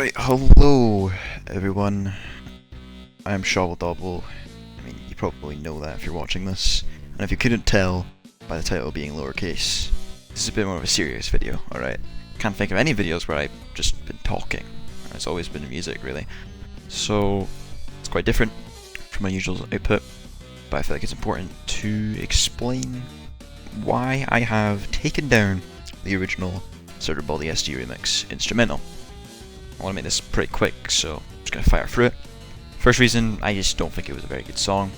Right, hello everyone. I am Shovel Double. I mean, you probably know that if you're watching this. And if you couldn't tell by the title being lowercase, this is a bit more of a serious video, alright? Can't think of any videos where I've just been talking. It's always been music, really. So, it's quite different from my usual output, but I feel like it's important to explain why I have taken down the original Baldi SD remix instrumental. I want to make this pretty quick, so I'm just going to fire through it. First reason, I just don't think it was a very good song,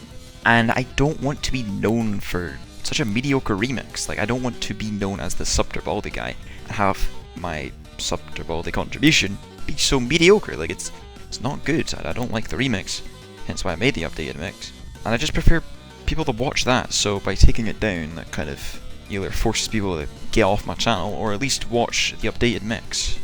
and I don't want to be known for such a mediocre remix. Like, I don't want to be known as the subterbaldi guy and have my subterbaldi contribution be so mediocre. Like, it's not good. I don't like the remix, hence why I made the updated mix, and I just prefer people to watch that. So by taking it down, that kind of either forces people to get off my channel or at least watch the updated mix.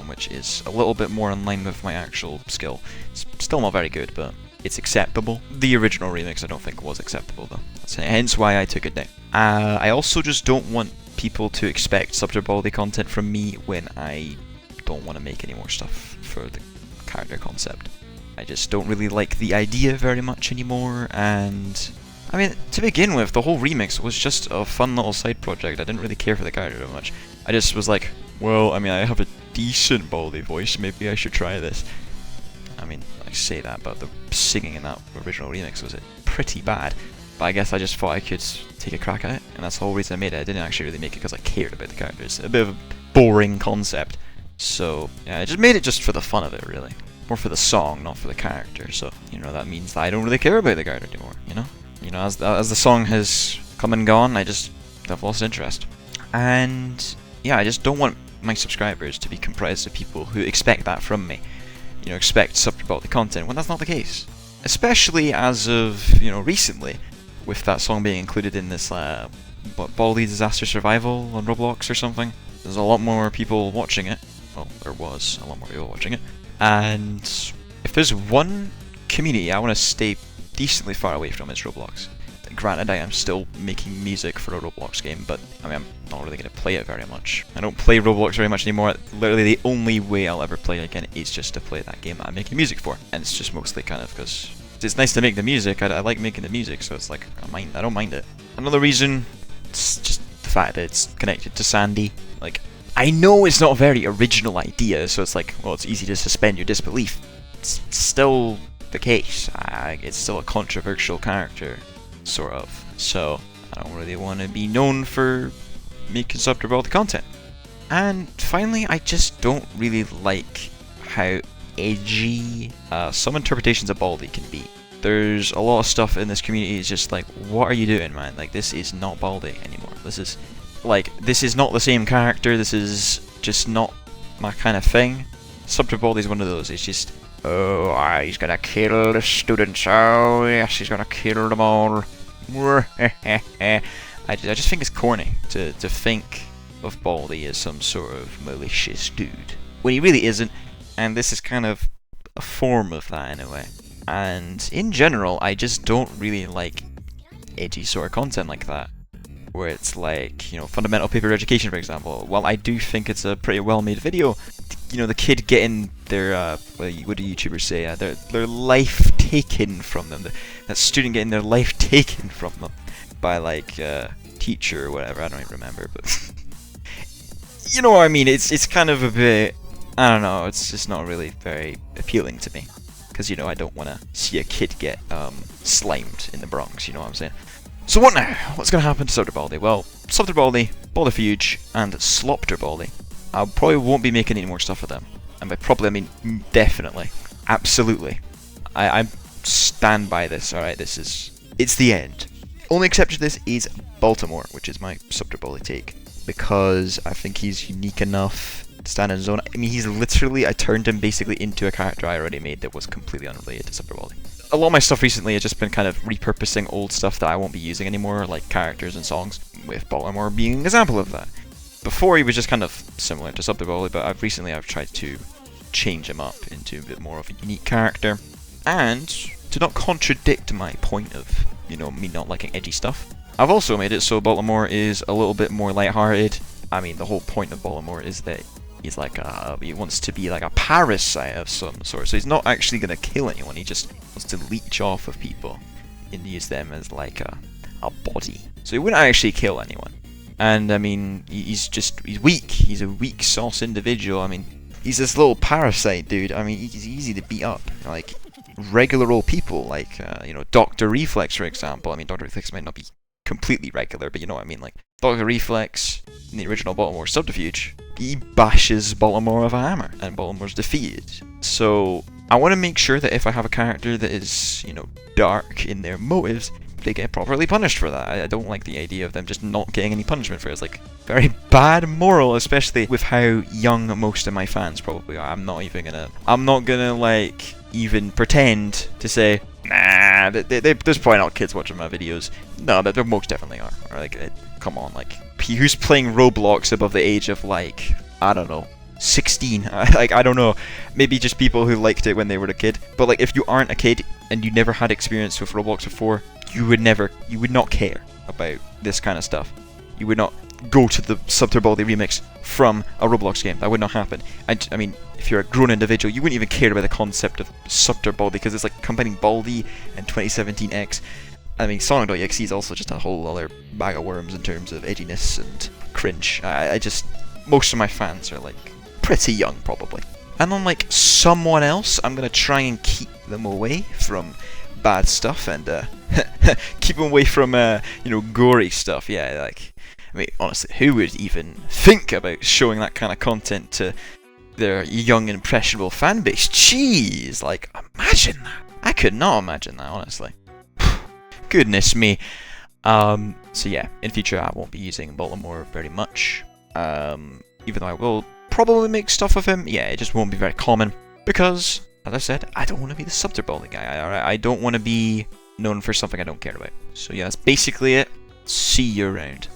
Which is a little bit more in line with my actual skill. It's still not very good, but it's acceptable. The original remix I don't think was acceptable though. That's hence why I took it down. I also just don't want people to expect subterbaldi content from me when I don't want to make any more stuff for the character concept. I just don't really like the idea very much anymore, and I mean, to begin with, the whole remix was just a fun little side project. I didn't really care for the character very much. I just was like, well, I mean, I have a decent Baldi voice, maybe I should try this. I mean, I say that, but the singing in that original remix was pretty bad. But I guess I just thought I could take a crack at it, and that's the whole reason I made it. I didn't actually really make it because I cared about the characters. A bit of a boring concept. So, yeah, I just made it just for the fun of it, really. More for the song, not for the character. So, you know, that means that I don't really care about the character anymore, you know? You know, as the song has come and gone, I've lost interest. And, yeah, I just don't want my subscribers to be comprised of people who expect that from me. You know, expect subterbaldi content when that's not the case. Especially as of, you know, recently, with that song being included in this, Baldi Disaster Survival on Roblox or something. There's a lot more people watching it. Well, there was a lot more people watching it. And if there's one community I want to stay decently far away from, it's Roblox. Granted, I am still making music for a Roblox game, but I mean, I'm not really going to play it very much. I don't play Roblox very much anymore. Literally, the only way I'll ever play it again is just to play that game that I'm making music for. And it's just mostly kind of because it's nice to make the music. I like making the music, so it's like, I don't mind it. Another reason, it's just the fact that it's connected to Sandy. Like, I know it's not a very original idea, so it's like, well, it's easy to suspend your disbelief. It's still the case. It's still a controversial character. Sort of. So, I don't really want to be known for making subterbaldi content. And finally, I just don't really like how edgy some interpretations of Baldi can be. There's a lot of stuff in this community is just like, what are you doing, man? Like, this is not Baldi anymore. This is not the same character. This is just not my kind of thing. Subterbaldi is one of those. It's just, oh, he's gonna kill the students. Oh, yes, he's gonna kill them all. I just think it's corny to think of Baldi as some sort of malicious dude, when he really isn't, and this is kind of a form of that in a way. And in general, I just don't really like edgy sort of content like that, where it's like, you know, fundamental paper education, for example. While I do think it's a pretty well-made video, you know, the kid getting their, what do YouTubers say, their life taken from them, that student getting their life taken from them by, like, teacher or whatever, I don't even remember, but you know what I mean, it's kind of a bit, I don't know, it's just not really very appealing to me, because, you know, I don't want to see a kid get, slimed in the Bronx, you know what I'm saying? So what now? What's going to happen to subterbaldi? Well, subterbaldi, Baldifuge, and slopterbaldi. I probably won't be making any more stuff with them. And by probably, I mean definitely. Absolutely. I stand by this, alright? It's the end. Only exception to this is Baltimore, which is my subterbaldi take. Because I think he's unique enough to stand in his own. I mean, he's literally, I turned him basically into a character I already made that was completely unrelated to subterbaldi. A lot of my stuff recently has just been kind of repurposing old stuff that I won't be using anymore, like characters and songs, with Baltimore being an example of that. Before he was just kind of similar to subterbaldi, but I've tried to change him up into a bit more of a unique character, and to not contradict my point of, you know, me not liking edgy stuff, I've also made it so Baltimore is a little bit more lighthearted. I mean, the whole point of Baltimore is that He's like he wants to be like a parasite of some sort. So he's not actually gonna kill anyone. He just wants to leech off of people and use them as like a body. So he wouldn't actually kill anyone. And I mean, he's weak. He's a weak sauce individual. I mean, he's this little parasite dude. I mean, he's easy to beat up. Like regular old people, like you know, Dr. Reflex, for example. I mean, Dr. Reflex might not be completely regular, but you know what I mean. Like Dr. Reflex in the original Baltimore Subterfuge, he bashes Baltimore with a hammer, and Baltimore's defeated. So I want to make sure that if I have a character that is, you know, dark in their motives, they get properly punished for that. I don't like the idea of them just not getting any punishment for it. It's like very bad moral, especially with how young most of my fans probably are. I'm not gonna like even pretend to say, nah, there's probably not kids watching my videos. No, there most definitely are. Or like, come on, like, who's playing Roblox above the age of like, I don't know, 16? Like, I don't know, maybe just people who liked it when they were a kid. But like, if you aren't a kid and you never had experience with Roblox before, you would not care about this kind of stuff. You would not go to the subterbaldi remix from a Roblox game. That would not happen. And I mean, if you're a grown individual, you wouldn't even care about the concept of subterbaldi, because it's like combining Baldi and 2017X. I mean, Sonic.exe is also just a whole other bag of worms in terms of edginess and cringe. I just, most of my fans are like pretty young probably. And unlike someone else, I'm gonna try and keep them away from bad stuff and keep them away from you know, gory stuff. Yeah, like, I mean, honestly, who would even think about showing that kind of content to their young impressionable fan base? Jeez, like, imagine that. I could not imagine that, honestly. Goodness me. So yeah, in future I won't be using Baltimore very much. Even though I will probably make stuff of him, yeah, it just won't be very common, because, as I said, I don't want to be the subterbaldi guy. I don't want to be known for something I don't care about. So yeah, that's basically it. See you around.